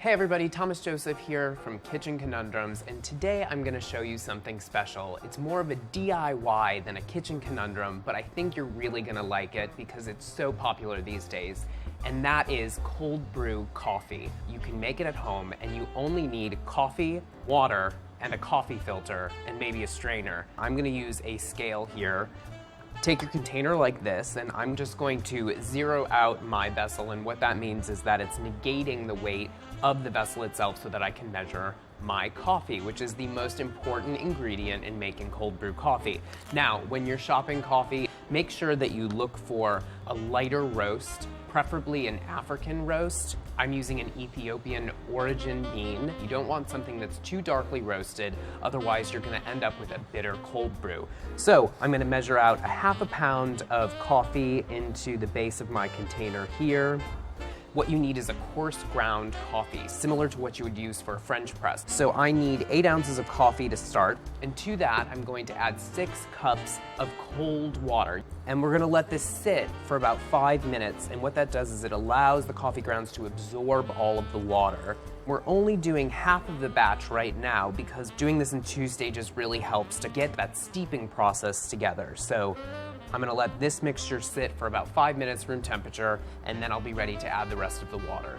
Hey everybody, Thomas Joseph here from Kitchen Conundrums, and today I'm going to show you something special. It's more of a DIY than a kitchen conundrum, but I think you're really going to like it because it's so popular these days, and that is cold brew coffee. You can make it at home, and you only need coffee, water, and a coffee filter, and maybe a strainer. I'm going to use a scale here. Take your container like this, and I'm just going to zero out my vessel, and what that means is that it's negating the weight of the vessel itself so that I can measure my coffee, which is the most important ingredient in making cold brew coffee. Now, when you're shopping coffee, make sure that you look for a lighter roast, preferably an African roast. I'm using an Ethiopian origin bean. You don't want something that's too darkly roasted, otherwise you're gonna end up with a bitter cold brew. So I'm gonna measure out a half a pound of coffee into the base of my container here. What you need is a coarse ground coffee, similar to what you would use for a French press. So I need 8 ounces of coffee to start, and to that I'm going to add 6 cups of cold water. And we're gonna let this sit for about 5 minutes, and what that does is it allows the coffee grounds to absorb all of the water. We're only doing half of the batch right now because doing this in 2 stages really helps to get that steeping process together. So I'm gonna let this mixture sit for about 5 minutes room temperature, and then I'll be ready to add the rest of the water.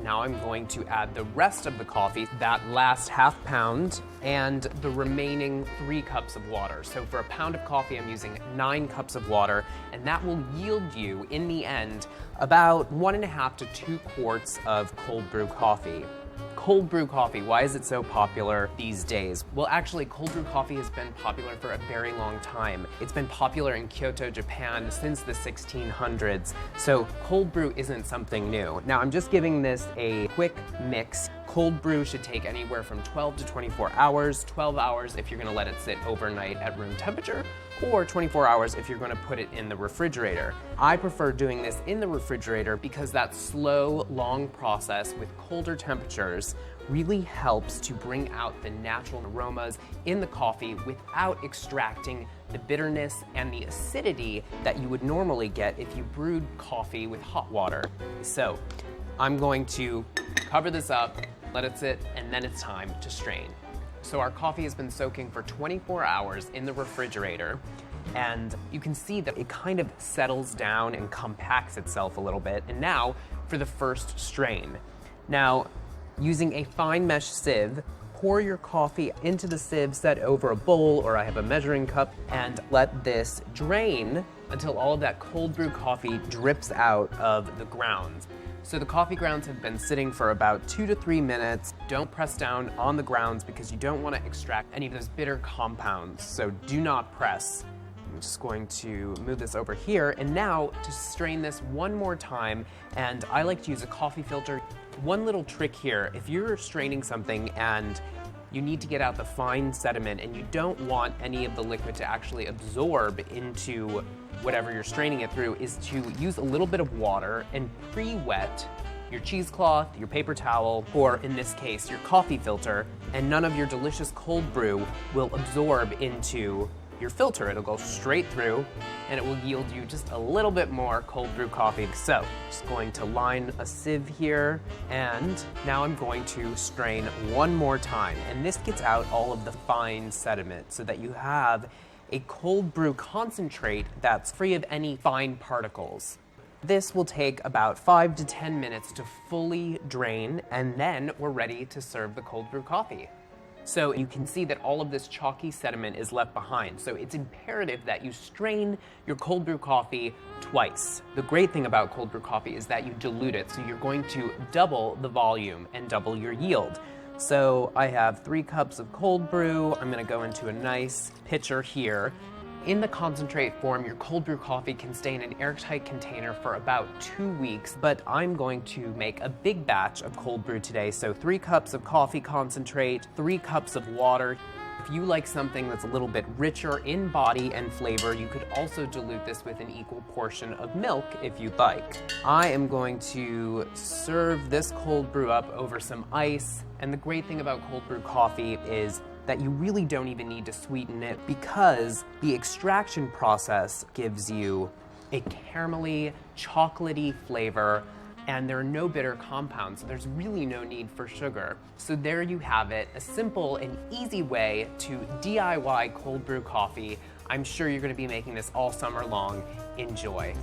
Now I'm going to add the rest of the coffee, that last half pound, and the remaining 3 cups of water. So for a pound of coffee, I'm using 9 cups of water, and that will yield you, in the end, about 1.5 to 2 quarts of cold brew coffee. Cold brew coffee, why is it so popular these days? Well, actually, cold brew coffee has been popular for a very long time. It's been popular in Kyoto, Japan since the 1600s, so cold brew isn't something new. Now, I'm just giving this a quick mix. Cold brew should take anywhere from 12 to 24 hours, 12 hours if you're gonna let it sit overnight at room temperature, or 24 hours if you're gonna put it in the refrigerator. I prefer doing this in the refrigerator because that slow, long process with colder temperatures really helps to bring out the natural aromas in the coffee without extracting the bitterness and the acidity that you would normally get if you brewed coffee with hot water. So I'm going to cover this up, let it sit, and then it's time to strain. So our coffee has been soaking for 24 hours in the refrigerator, and you can see that it kind of settles down and compacts itself a little bit. And now for the first strain. Now, using a fine mesh sieve, pour your coffee into the sieve set over a bowl, or I have a measuring cup, and let this drain until all of that cold brew coffee drips out of the grounds. So the coffee grounds have been sitting for about 2 to 3 minutes. Don't press down on the grounds because you don't want to extract any of those bitter compounds, so do not press. I'm just going to move this over here, and now to strain this one more time, and I like to use a coffee filter. One little trick here, if you're straining something and you need to get out the fine sediment and you don't want any of the liquid to actually absorb into whatever you're straining it through, is to use a little bit of water and pre-wet your cheesecloth, your paper towel, or in this case, your coffee filter, and none of your delicious cold brew will absorb into your filter. It'll go straight through and it will yield you just a little bit more cold brew coffee. So just going to line a sieve here, and now I'm going to strain one more time, and this gets out all of the fine sediment so that you have a cold brew concentrate that's free of any fine particles. This will take about 5 to 10 minutes to fully drain, and then we're ready to serve the cold brew coffee. So you can see that all of this chalky sediment is left behind. So it's imperative that you strain your cold brew coffee twice. The great thing about cold brew coffee is that you dilute it. So you're going to double the volume and double your yield. So I have 3 cups of cold brew. I'm gonna go into a nice pitcher here. In the concentrate form, your cold brew coffee can stay in an airtight container for about 2 weeks, but I'm going to make a big batch of cold brew today. So 3 cups of coffee concentrate, 3 cups of water. If you like something that's a little bit richer in body and flavor, you could also dilute this with an equal portion of milk if you'd like. I am going to serve this cold brew up over some ice, and the great thing about cold brew coffee is that you really don't even need to sweeten it because the extraction process gives you a caramelly, chocolatey flavor and there are no bitter compounds, so there's really no need for sugar. So there you have it, a simple and easy way to DIY cold brew coffee. I'm sure you're going to be making this all summer long. Enjoy.